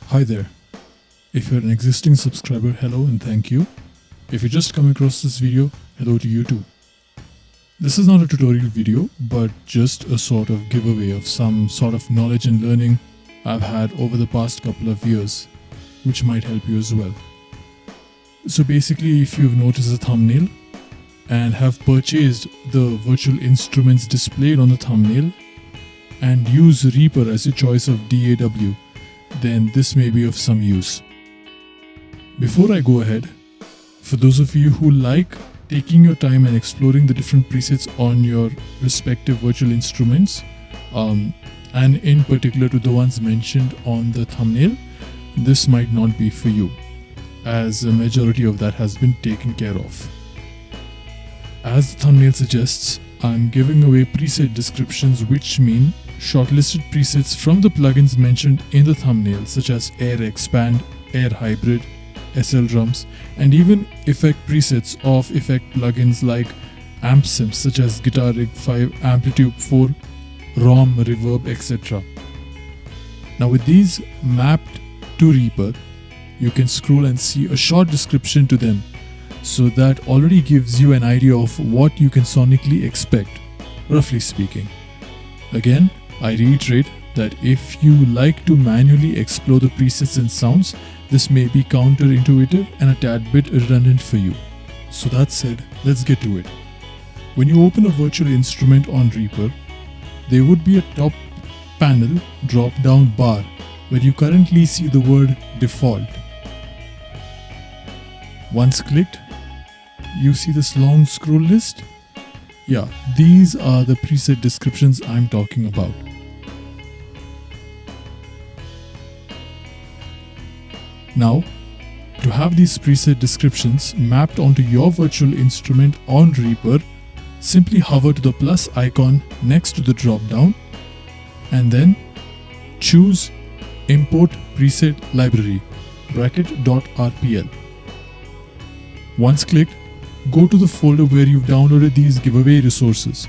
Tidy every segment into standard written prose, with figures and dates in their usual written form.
Hi there. If you're an existing subscriber, hello and thank you. If you just come across this video, hello to you too. This is not a tutorial video, but just a sort of giveaway of some sort of knowledge and learning I've had over the past couple of years, which might help you as well. So basically, if you've noticed the thumbnail and have purchased the virtual instruments displayed on the thumbnail and use Reaper as your choice of DAW, then this may be of some use. Before I go ahead, for those of you who like taking your time and exploring the different presets on your respective virtual instruments, and in particular to the ones mentioned on the thumbnail, this might not be for you, as a majority of that has been taken care of. As the thumbnail suggests, I'm giving away preset descriptions, which mean shortlisted presets from the plugins mentioned in the thumbnail, such as Air Expand, Air Hybrid, SL Drums, and even effect presets of effect plugins like amp sims such as Guitar Rig 5, Amplitude 4, ROM, Reverb, etc. Now with these mapped to Reaper, you can scroll and see a short description to them, so that already gives you an idea of what you can sonically expect, roughly speaking. Again, I reiterate that if you like to manually explore the presets and sounds, this may be counterintuitive and a tad bit redundant for you. So that said, let's get to it. When you open a virtual instrument on Reaper, there would be a top panel drop-down bar where you currently see the word default. Once clicked, you see this long scroll list. Yeah, these are the preset descriptions I'm talking about. Now, to have these preset descriptions mapped onto your virtual instrument on Reaper, simply hover to the plus icon next to the drop-down and then choose Import Preset Library (.rpl). Once clicked, go to the folder where you've downloaded these giveaway resources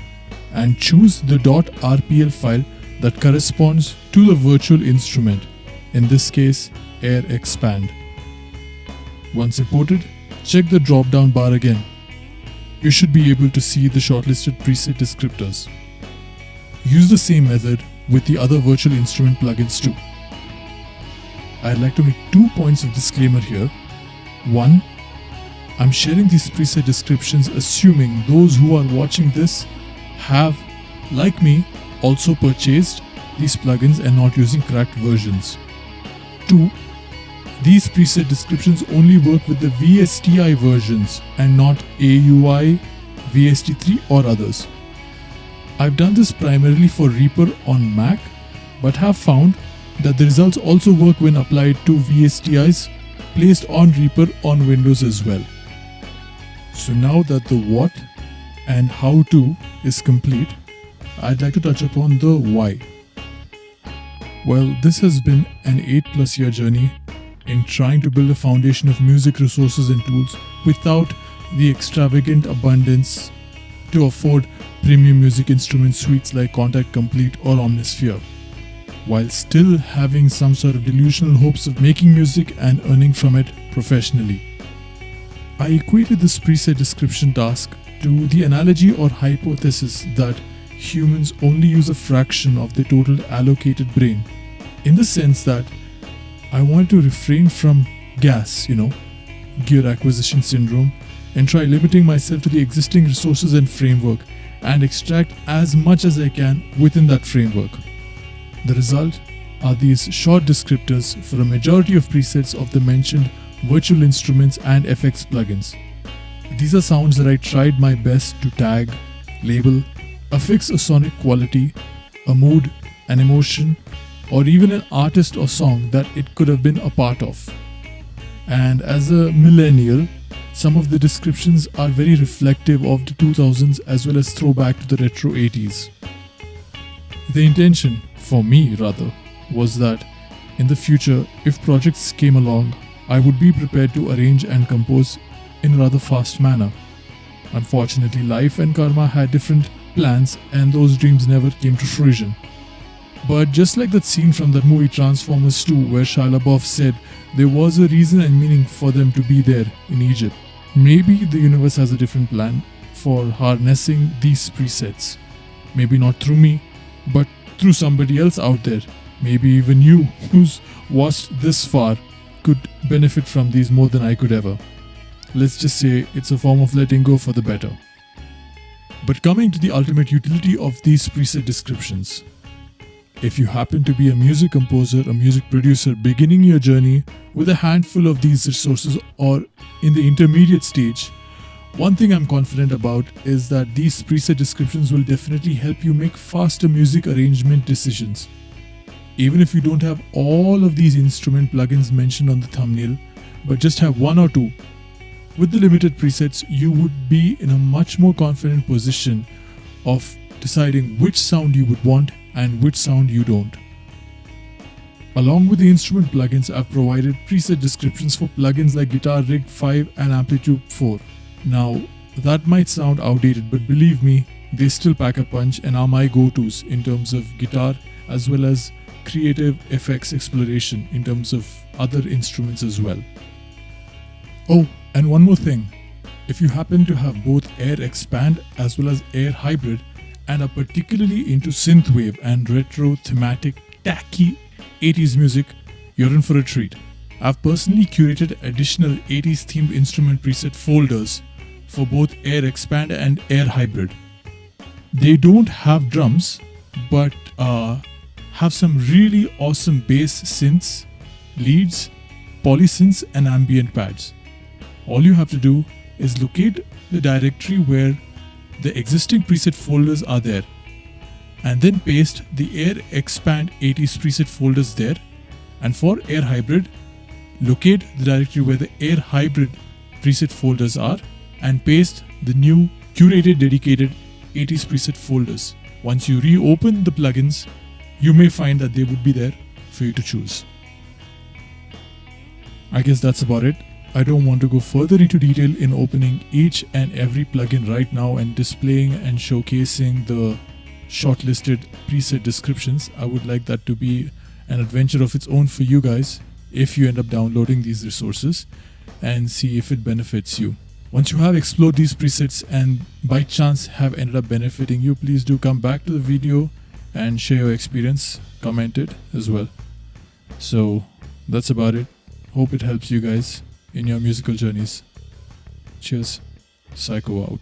and choose the .rpl file that corresponds to the virtual instrument, in this case Air Expand. Once imported, check the drop-down bar again. You should be able to see the shortlisted preset descriptors. Use the same method with the other virtual instrument plugins too. I'd like to make 2 points of disclaimer here. One, I'm sharing these preset descriptions assuming those who are watching this have, like me, also purchased these plugins and not using cracked versions. 2, these preset descriptions only work with the VSTI versions and not AUI, VST3 or others. I've done this primarily for Reaper on Mac, but have found that the results also work when applied to VSTIs placed on Reaper on Windows as well. So now that the what and how to is complete, I'd like to touch upon the why. Well, this has been an 8+ year journey in trying to build a foundation of music resources and tools without the extravagant abundance to afford premium music instrument suites like Contact Complete or Omnisphere, while still having some sort of delusional hopes of making music and earning from it professionally. I equated this preset description task to the analogy or hypothesis that humans only use a fraction of their total allocated brain, in the sense that I want to refrain from gear acquisition syndrome, and try limiting myself to the existing resources and framework and extract as much as I can within that framework. The result are these short descriptors for a majority of presets of the mentioned virtual instruments and FX plugins. These are sounds that I tried my best to tag, label, affix a sonic quality, a mood, an emotion, or even an artist or song that it could have been a part of. And as a millennial, some of the descriptions are very reflective of the 2000s as well as throwback to the retro 80s. The intention, for me rather, was that in the future, if projects came along, I would be prepared to arrange and compose in a rather fast manner. Unfortunately, life and karma had different plans and those dreams never came to fruition. But just like that scene from that movie Transformers 2 where Shia LaBeouf said there was a reason and meaning for them to be there in Egypt, maybe the universe has a different plan for harnessing these presets. Maybe not through me, but through somebody else out there. Maybe even you, who's watched this far, could benefit from these more than I could ever. Let's just say it's a form of letting go for the better. But coming to the ultimate utility of these preset descriptions. If you happen to be a music composer, a music producer beginning your journey with a handful of these resources or in the intermediate stage, one thing I'm confident about is that these preset descriptions will definitely help you make faster music arrangement decisions. Even if you don't have all of these instrument plugins mentioned on the thumbnail, but just have one or two, with the limited presets, you would be in a much more confident position of deciding which sound you would want and which sound you don't. Along with the instrument plugins, I've provided preset descriptions for plugins like Guitar Rig 5 and Amplitude 4. Now, that might sound outdated, but believe me, they still pack a punch and are my go-tos in terms of guitar as well as creative effects exploration in terms of other instruments as well. Oh, and one more thing. If you happen to have both Air Expand as well as Air Hybrid and are particularly into synthwave and retro thematic tacky 80s music, you're in for a treat. I've personally curated additional 80s themed instrument preset folders for both Air Expand and Air Hybrid. They don't have drums, but have some really awesome bass synths, leads, polysynths and ambient pads. All you have to do is locate the directory where the existing preset folders are there and then paste the Air Expand 80s preset folders there, and for Air Hybrid, locate the directory where the Air Hybrid preset folders are and paste the new curated dedicated 80s preset folders. Once you reopen the plugins, you may find that they would be there for you to choose. I guess that's about it. I don't want to go further into detail in opening each and every plugin right now and displaying and showcasing the shortlisted preset descriptions. I would like that to be an adventure of its own for you guys if you end up downloading these resources and see if it benefits you. Once you have explored these presets and by chance have ended up benefiting you, please do come back to the video and share your experience, comment it as well. So that's about it. Hope it helps you guys in your musical journeys. Cheers. Psycho out.